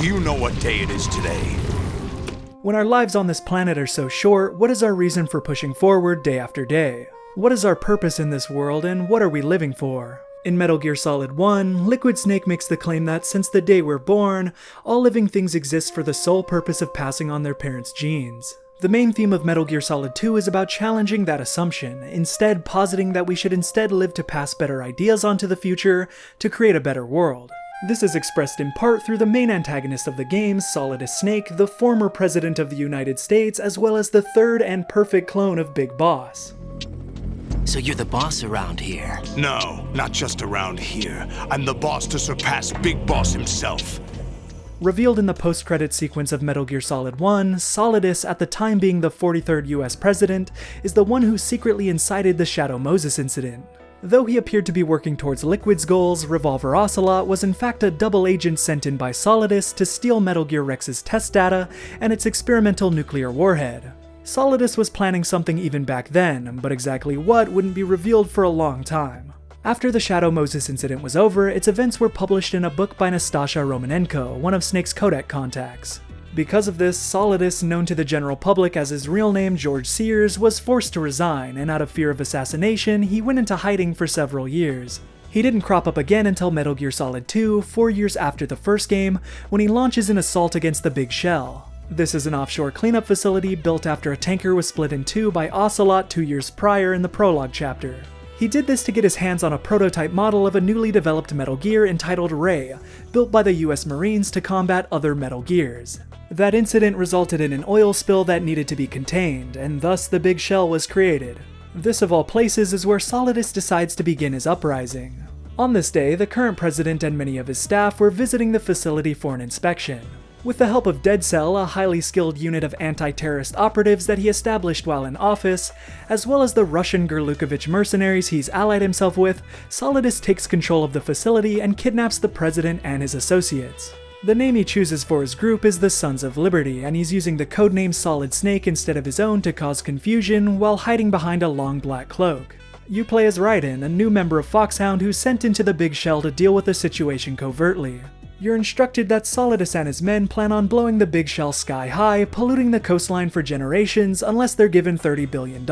Do you know what day it is today? When our lives on this planet are so short, what is our reason for pushing forward day after day? What is our purpose in this world, and what are we living for? In Metal Gear Solid 1, Liquid Snake makes the claim that since the day we're born, all living things exist for the sole purpose of passing on their parents' genes. The main theme of Metal Gear Solid 2 is about challenging that assumption, instead positing that we should instead live to pass better ideas onto the future to create a better world. This is expressed in part through the main antagonist of the game, Solidus Snake, the former president of the United States, as well as the third and perfect clone of Big Boss. So you're the boss around here? No, not just around here. I'm the boss to surpass Big Boss himself. Revealed in the post-credit sequence of Metal Gear Solid 1, Solidus, at the time being the 43rd US president, is the one who secretly incited the Shadow Moses incident. Though he appeared to be working towards Liquid's goals, Revolver Ocelot was in fact a double agent sent in by Solidus to steal Metal Gear Rex's test data and its experimental nuclear warhead. Solidus was planning something even back then, but exactly what wouldn't be revealed for a long time. After the Shadow Moses incident was over, its events were published in a book by Nastasha Romanenko, one of Snake's codec contacts. Because of this, Solidus, known to the general public as his real name George Sears, was forced to resign, and out of fear of assassination, he went into hiding for several years. He didn't crop up again until Metal Gear Solid 2, 4 years after the first game, when he launches an assault against the Big Shell. This is an offshore cleanup facility built after a tanker was split in two by Ocelot 2 years prior in the prologue chapter. He did this to get his hands on a prototype model of a newly developed Metal Gear entitled Ray, built by the US Marines to combat other Metal Gears. That incident resulted in an oil spill that needed to be contained, and thus the Big Shell was created. This of all places is where Solidus decides to begin his uprising. On this day, the current president and many of his staff were visiting the facility for an inspection. With the help of Dead Cell, a highly skilled unit of anti-terrorist operatives that he established while in office, as well as the Russian Gurlukovich mercenaries he's allied himself with, Solidus takes control of the facility and kidnaps the president and his associates. The name he chooses for his group is the Sons of Liberty, and he's using the codename Solid Snake instead of his own to cause confusion while hiding behind a long black cloak. You play as Raiden, a new member of Foxhound who's sent into the Big Shell to deal with the situation covertly. You're instructed that Solidus and his men plan on blowing the Big Shell sky high, polluting the coastline for generations unless they're given $30 billion.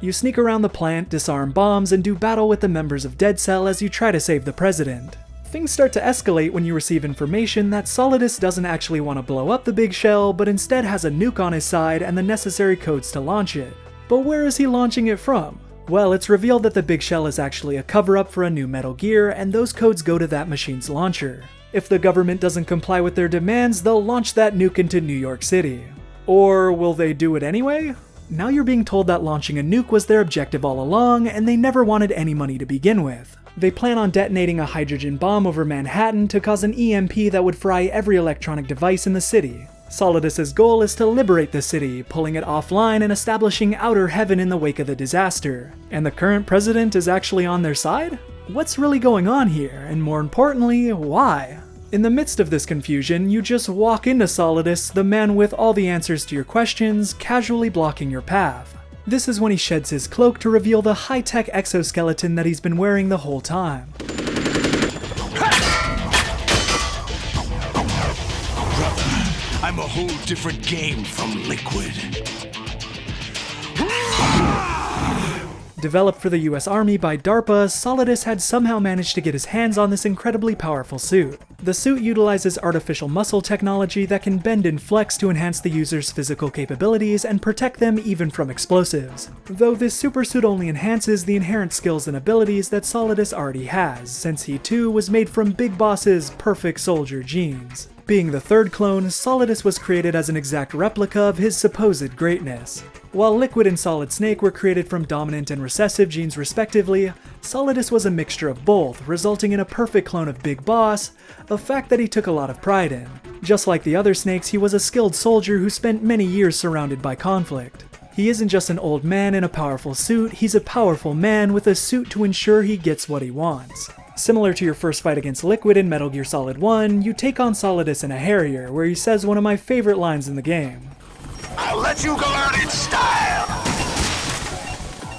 You sneak around the plant, disarm bombs, and do battle with the members of Dead Cell as you try to save the president. Things start to escalate when you receive information that Solidus doesn't actually want to blow up the Big Shell, but instead has a nuke on his side and the necessary codes to launch it. But where is he launching it from? Well, it's revealed that the Big Shell is actually a cover-up for a new Metal Gear, and those codes go to that machine's launcher. If the government doesn't comply with their demands, they'll launch that nuke into New York City. Or will they do it anyway? Now you're being told that launching a nuke was their objective all along, and they never wanted any money to begin with. They plan on detonating a hydrogen bomb over Manhattan to cause an EMP that would fry every electronic device in the city. Solidus' goal is to liberate the city, pulling it offline and establishing outer heaven in the wake of the disaster. And the current president is actually on their side? What's really going on here, and more importantly, why? In the midst of this confusion, you just walk into Solidus, the man with all the answers to your questions, casually blocking your path. This is when he sheds his cloak to reveal the high-tech exoskeleton that he's been wearing the whole time. I'm a whole different game from Liquid. Developed for the US Army by DARPA, Solidus had somehow managed to get his hands on this incredibly powerful suit. The suit utilizes artificial muscle technology that can bend and flex to enhance the user's physical capabilities and protect them even from explosives. Though this supersuit only enhances the inherent skills and abilities that Solidus already has, since he too was made from Big Boss's perfect soldier genes. Being the third clone, Solidus was created as an exact replica of his supposed greatness. While Liquid and Solid Snake were created from dominant and recessive genes respectively, Solidus was a mixture of both, resulting in a perfect clone of Big Boss, a fact that he took a lot of pride in. Just like the other Snakes, he was a skilled soldier who spent many years surrounded by conflict. He isn't just an old man in a powerful suit, he's a powerful man with a suit to ensure he gets what he wants. Similar to your first fight against Liquid in Metal Gear Solid 1, you take on Solidus in a Harrier, where he says one of my favorite lines in the game. I'll let you go out in style!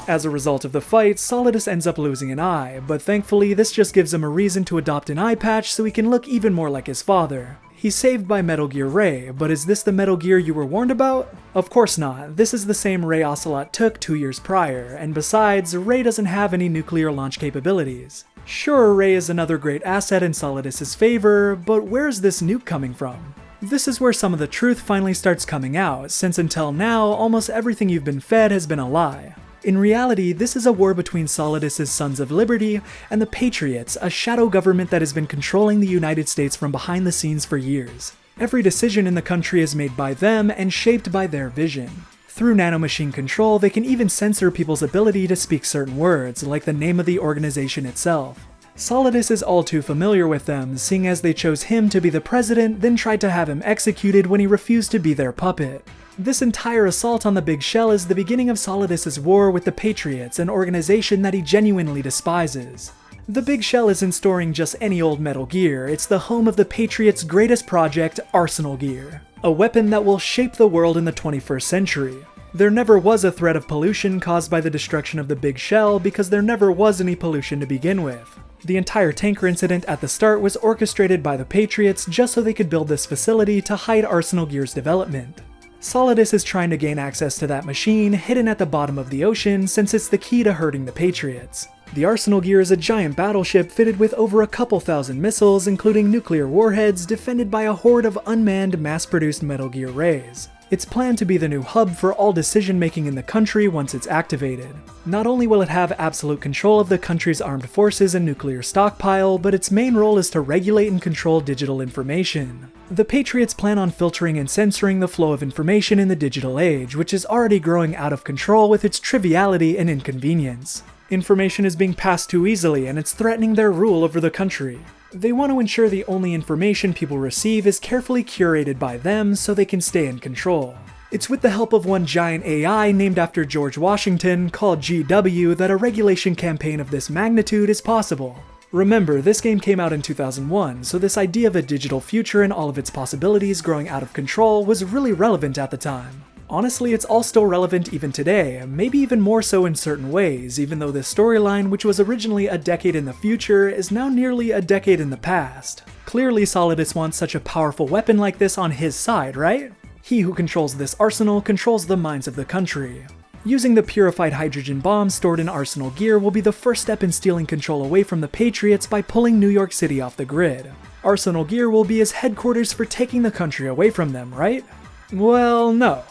As a result of the fight, Solidus ends up losing an eye, but thankfully this just gives him a reason to adopt an eye patch so he can look even more like his father. He's saved by Metal Gear Ray, but is this the Metal Gear you were warned about? Of course not. This is the same Ray Ocelot took 2 years prior, and besides, Ray doesn't have any nuclear launch capabilities. Sure, Ray is another great asset in Solidus's favor, but where's this nuke coming from? This is where some of the truth finally starts coming out, since until now, almost everything you've been fed has been a lie. In reality, this is a war between Solidus's Sons of Liberty and the Patriots, a shadow government that has been controlling the United States from behind the scenes for years. Every decision in the country is made by them and shaped by their vision. Through nanomachine control, they can even censor people's ability to speak certain words, like the name of the organization itself. Solidus is all too familiar with them, seeing as they chose him to be the president, then tried to have him executed when he refused to be their puppet. This entire assault on the Big Shell is the beginning of Solidus's war with the Patriots, an organization that he genuinely despises. The Big Shell isn't storing just any old Metal Gear, it's the home of the Patriots' greatest project, Arsenal Gear, a weapon that will shape the world in the 21st century. There never was a threat of pollution caused by the destruction of the Big Shell because there never was any pollution to begin with. The entire tanker incident at the start was orchestrated by the Patriots just so they could build this facility to hide Arsenal Gear's development. Solidus is trying to gain access to that machine hidden at the bottom of the ocean since it's the key to hurting the Patriots. The Arsenal Gear is a giant battleship fitted with over a couple thousand missiles, including nuclear warheads, defended by a horde of unmanned, mass-produced Metal Gear Rays. It's planned to be the new hub for all decision-making in the country once it's activated. Not only will it have absolute control of the country's armed forces and nuclear stockpile, but its main role is to regulate and control digital information. The Patriots plan on filtering and censoring the flow of information in the digital age, which is already growing out of control with its triviality and inconvenience. Information is being passed too easily, and it's threatening their rule over the country. They want to ensure the only information people receive is carefully curated by them so they can stay in control. It's with the help of one giant AI named after George Washington, called GW, that a regulation campaign of this magnitude is possible. Remember, this game came out in 2001, so this idea of a digital future and all of its possibilities growing out of control was really relevant at the time. Honestly, it's all still relevant even today, maybe even more so in certain ways, even though this storyline, which was originally a decade in the future, is now nearly a decade in the past. Clearly, Solidus wants such a powerful weapon like this on his side, right? He who controls this arsenal controls the minds of the country. Using the purified hydrogen bomb stored in Arsenal Gear will be the first step in stealing control away from the Patriots by pulling New York City off the grid. Arsenal Gear will be his headquarters for taking the country away from them, right? Well, no.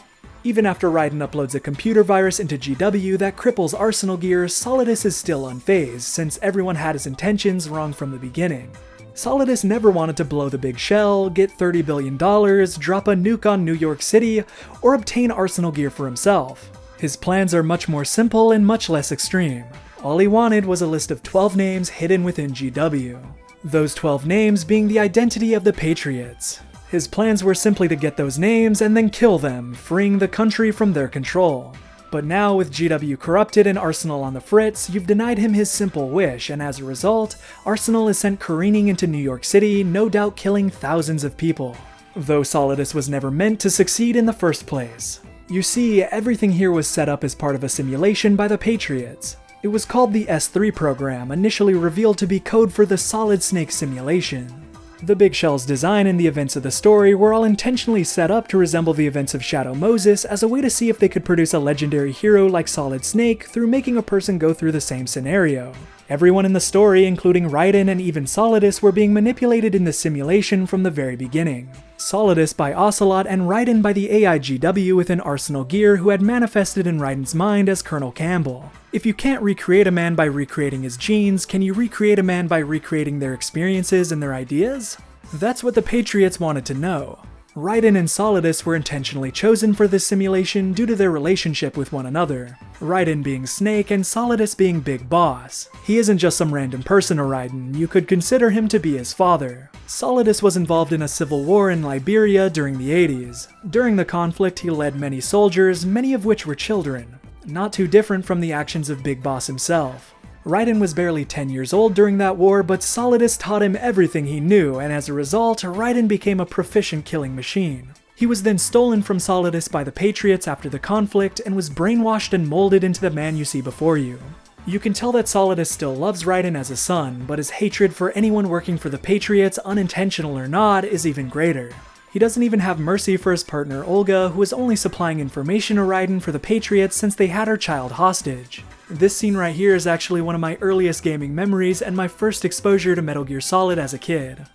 Even after Raiden uploads a computer virus into GW that cripples Arsenal Gear, Solidus is still unfazed, since everyone had his intentions wrong from the beginning. Solidus never wanted to blow the Big Shell, get $30 billion, drop a nuke on New York City, or obtain Arsenal Gear for himself. His plans are much more simple and much less extreme. All he wanted was a list of 12 names hidden within GW. Those 12 names being the identity of the Patriots. His plans were simply to get those names and then kill them, freeing the country from their control. But now, with GW corrupted and Arsenal on the fritz, you've denied him his simple wish, and as a result, Arsenal is sent careening into New York City, no doubt killing thousands of people. Though Solidus was never meant to succeed in the first place. You see, everything here was set up as part of a simulation by the Patriots. It was called the S3 program, initially revealed to be code for the Solid Snake simulation. The Big Shell's design and the events of the story were all intentionally set up to resemble the events of Shadow Moses as a way to see if they could produce a legendary hero like Solid Snake through making a person go through the same scenario. Everyone in the story, including Raiden and even Solidus, were being manipulated in the simulation from the very beginning. Solidus by Ocelot and Raiden by the AI GW within Arsenal Gear, who had manifested in Raiden's mind as Colonel Campbell. If you can't recreate a man by recreating his genes, can you recreate a man by recreating their experiences and their ideas? That's what the Patriots wanted to know. Raiden and Solidus were intentionally chosen for this simulation due to their relationship with one another. Raiden being Snake and Solidus being Big Boss. He isn't just some random person to Raiden, you could consider him to be his father. Solidus was involved in a civil war in Liberia during the 80s. During the conflict, he led many soldiers, many of which were children. Not too different from the actions of Big Boss himself. Raiden was barely 10 years old during that war, but Solidus taught him everything he knew, and as a result, Raiden became a proficient killing machine. He was then stolen from Solidus by the Patriots after the conflict, and was brainwashed and molded into the man you see before you. You can tell that Solidus still loves Raiden as a son, but his hatred for anyone working for the Patriots, unintentional or not, is even greater. He doesn't even have mercy for his partner Olga, who is only supplying information to Raiden for the Patriots since they had her child hostage. This scene right here is actually one of my earliest gaming memories and my first exposure to Metal Gear Solid as a kid.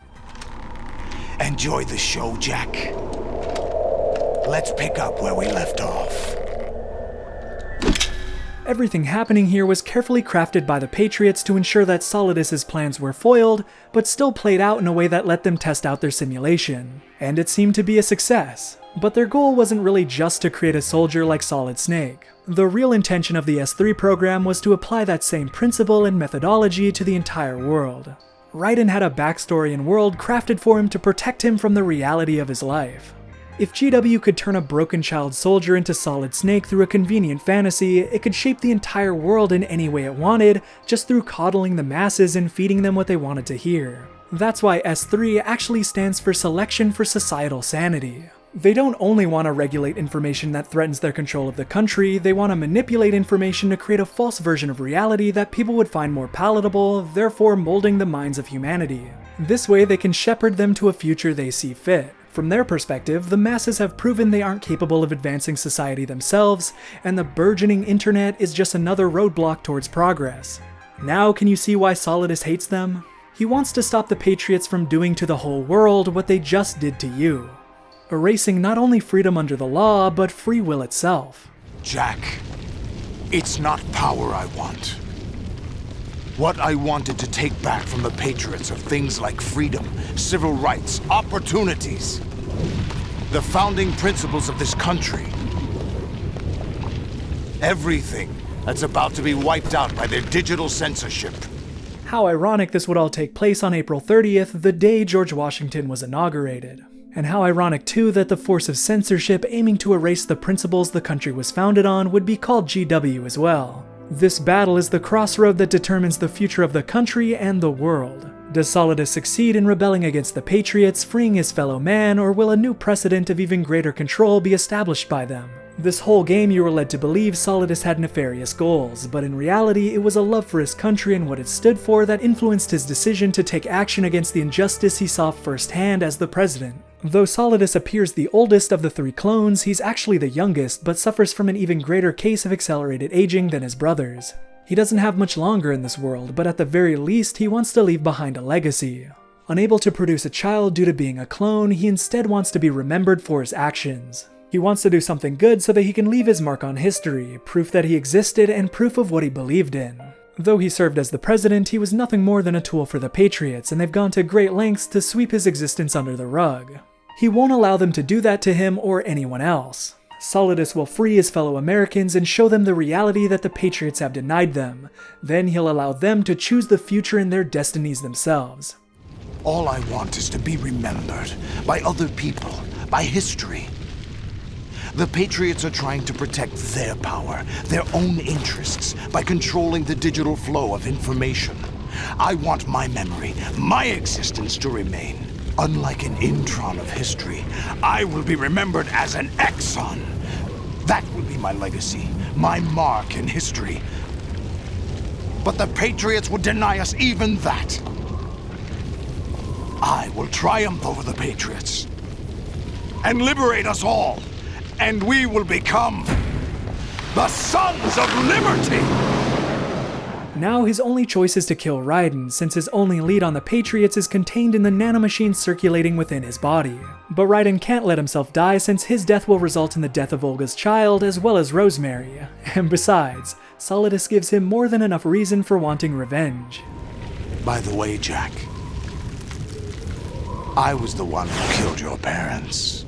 Enjoy the show, Jack. Let's pick up where we left off. Everything happening here was carefully crafted by the Patriots to ensure that Solidus' plans were foiled, but still played out in a way that let them test out their simulation. And it seemed to be a success. But their goal wasn't really just to create a soldier like Solid Snake. The real intention of the S3 program was to apply that same principle and methodology to the entire world. Raiden had a backstory and world crafted for him to protect him from the reality of his life. If GW could turn a broken child soldier into Solid Snake through a convenient fantasy, it could shape the entire world in any way it wanted, just through coddling the masses and feeding them what they wanted to hear. That's why S3 actually stands for Selection for Societal Sanity. They don't only want to regulate information that threatens their control of the country, they want to manipulate information to create a false version of reality that people would find more palatable, therefore molding the minds of humanity. This way they can shepherd them to a future they see fit. From their perspective, the masses have proven they aren't capable of advancing society themselves, and the burgeoning internet is just another roadblock towards progress. Now can you see why Solidus hates them? He wants to stop the Patriots from doing to the whole world what they just did to you. Erasing not only freedom under the law, but free will itself. Jack, it's not power I want. What I wanted to take back from the Patriots are things like freedom, civil rights, opportunities. The founding principles of this country. Everything that's about to be wiped out by their digital censorship. How ironic this would all take place on April 30th, the day George Washington was inaugurated. And how ironic too that the force of censorship aiming to erase the principles the country was founded on would be called GW as well. This battle is the crossroad that determines the future of the country and the world. Does Solidus succeed in rebelling against the Patriots, freeing his fellow man, or will a new precedent of even greater control be established by them? This whole game you were led to believe Solidus had nefarious goals, but in reality it was a love for his country and what it stood for that influenced his decision to take action against the injustice he saw firsthand as the president. Though Solidus appears the oldest of the three clones, he's actually the youngest, but suffers from an even greater case of accelerated aging than his brothers. He doesn't have much longer in this world, but at the very least he wants to leave behind a legacy. Unable to produce a child due to being a clone, he instead wants to be remembered for his actions. He wants to do something good so that he can leave his mark on history, proof that he existed and proof of what he believed in. Though he served as the president, he was nothing more than a tool for the Patriots, and they've gone to great lengths to sweep his existence under the rug. He won't allow them to do that to him or anyone else. Solidus will free his fellow Americans and show them the reality that the Patriots have denied them. Then he'll allow them to choose the future and their destinies themselves. All I want is to be remembered by other people, by history. The Patriots are trying to protect their power, their own interests, by controlling the digital flow of information. I want my memory, my existence to remain. Unlike an intron of history, I will be remembered as an exon. That will be my legacy, my mark in history. But the Patriots would deny us even that. I will triumph over the Patriots and liberate us all, and we will become the Sons of Liberty! Now his only choice is to kill Raiden, since his only lead on the Patriots is contained in the nanomachine circulating within his body. But Raiden can't let himself die since his death will result in the death of Olga's child as well as Rosemary. And besides, Solidus gives him more than enough reason for wanting revenge. By the way, Jack, I was the one who killed your parents.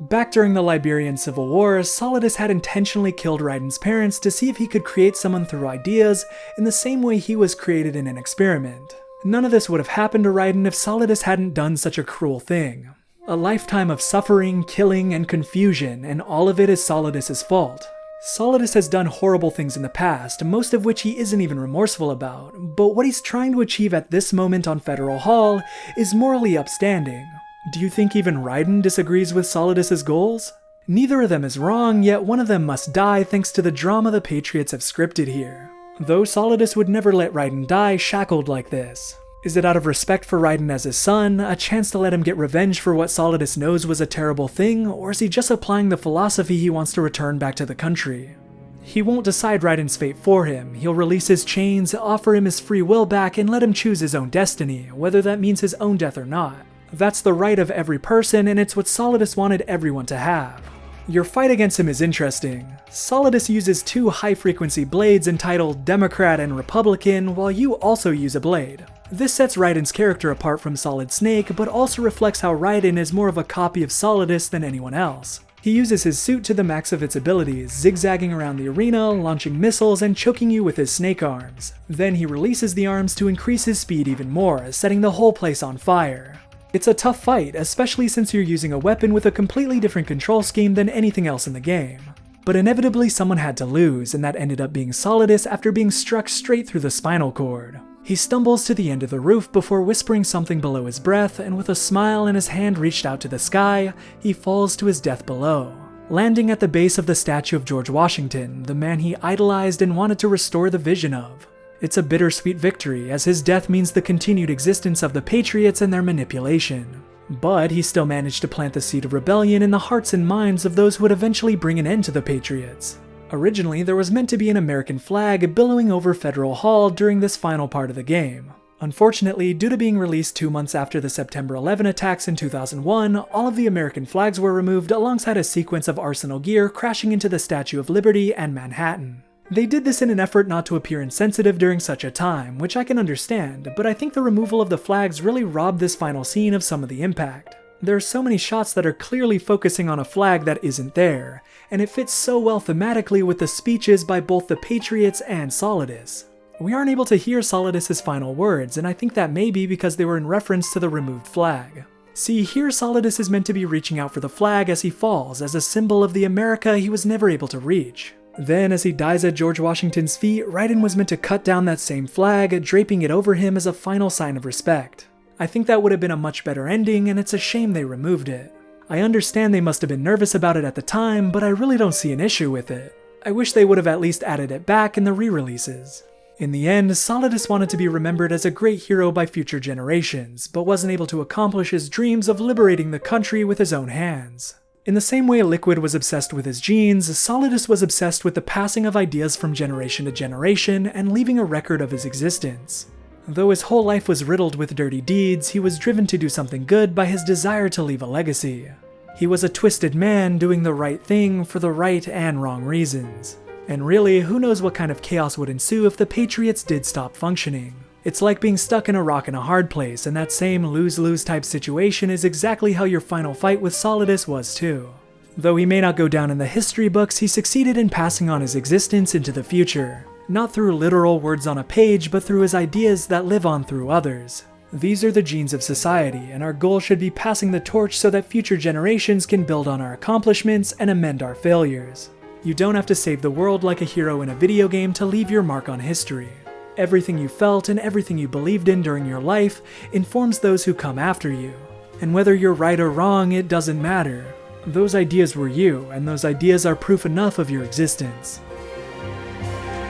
Back during the Liberian Civil War, Solidus had intentionally killed Raiden's parents to see if he could create someone through ideas in the same way he was created in an experiment. None of this would have happened to Raiden if Solidus hadn't done such a cruel thing. A lifetime of suffering, killing, and confusion, and all of it is Solidus' fault. Solidus has done horrible things in the past, most of which he isn't even remorseful about, but what he's trying to achieve at this moment on Federal Hall is morally upstanding. Do you think even Raiden disagrees with Solidus' goals? Neither of them is wrong, yet one of them must die thanks to the drama the Patriots have scripted here. Though Solidus would never let Raiden die shackled like this. Is it out of respect for Raiden as his son, a chance to let him get revenge for what Solidus knows was a terrible thing, or is he just applying the philosophy he wants to return back to the country? He won't decide Raiden's fate for him. He'll release his chains, offer him his free will back, and let him choose his own destiny, whether that means his own death or not. That's the right of every person, and it's what Solidus wanted everyone to have. Your fight against him is interesting. Solidus uses two high-frequency blades entitled Democrat and Republican, while you also use a blade. This sets Raiden's character apart from Solid Snake, but also reflects how Raiden is more of a copy of Solidus than anyone else. He uses his suit to the max of its abilities, zigzagging around the arena, launching missiles, and choking you with his snake arms. Then he releases the arms to increase his speed even more, setting the whole place on fire. It's a tough fight, especially since you're using a weapon with a completely different control scheme than anything else in the game. But inevitably someone had to lose, and that ended up being Solidus after being struck straight through the spinal cord. He stumbles to the end of the roof before whispering something below his breath, and with a smile and his hand reached out to the sky, he falls to his death below, landing at the base of the statue of George Washington, the man he idolized and wanted to restore the vision of. It's a bittersweet victory, as his death means the continued existence of the Patriots and their manipulation. But he still managed to plant the seed of rebellion in the hearts and minds of those who would eventually bring an end to the Patriots. Originally, there was meant to be an American flag billowing over Federal Hall during this final part of the game. Unfortunately, due to being released 2 months after the September 11 attacks in 2001, all of the American flags were removed alongside a sequence of arsenal gear crashing into the Statue of Liberty and Manhattan. They did this in an effort not to appear insensitive during such a time, which I can understand, but I think the removal of the flags really robbed this final scene of some of the impact. There are so many shots that are clearly focusing on a flag that isn't there, and it fits so well thematically with the speeches by both the Patriots and Solidus. We aren't able to hear Solidus' final words, and I think that may be because they were in reference to the removed flag. See, here Solidus is meant to be reaching out for the flag as he falls, as a symbol of the America he was never able to reach. Then, as he dies at George Washington's feet, Raiden was meant to cut down that same flag, draping it over him as a final sign of respect. I think that would have been a much better ending, and it's a shame they removed it. I understand they must have been nervous about it at the time, but I really don't see an issue with it. I wish they would have at least added it back in the re-releases. In the end, Solidus wanted to be remembered as a great hero by future generations, but wasn't able to accomplish his dreams of liberating the country with his own hands. In the same way Liquid was obsessed with his genes, Solidus was obsessed with the passing of ideas from generation to generation and leaving a record of his existence. Though his whole life was riddled with dirty deeds, he was driven to do something good by his desire to leave a legacy. He was a twisted man doing the right thing for the right and wrong reasons. And really, who knows what kind of chaos would ensue if the Patriots did stop functioning. It's like being stuck in a rock and a hard place, and that same lose-lose type situation is exactly how your final fight with Solidus was too. Though he may not go down in the history books, he succeeded in passing on his existence into the future. Not through literal words on a page, but through his ideas that live on through others. These are the genes of society, and our goal should be passing the torch so that future generations can build on our accomplishments and amend our failures. You don't have to save the world like a hero in a video game to leave your mark on history. Everything you felt and everything you believed in during your life informs those who come after you. And whether you're right or wrong, it doesn't matter. Those ideas were you, and those ideas are proof enough of your existence.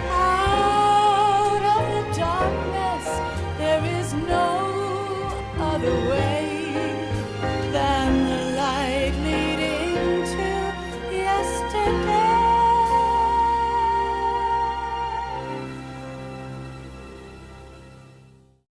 Out of the darkness, there is no other way.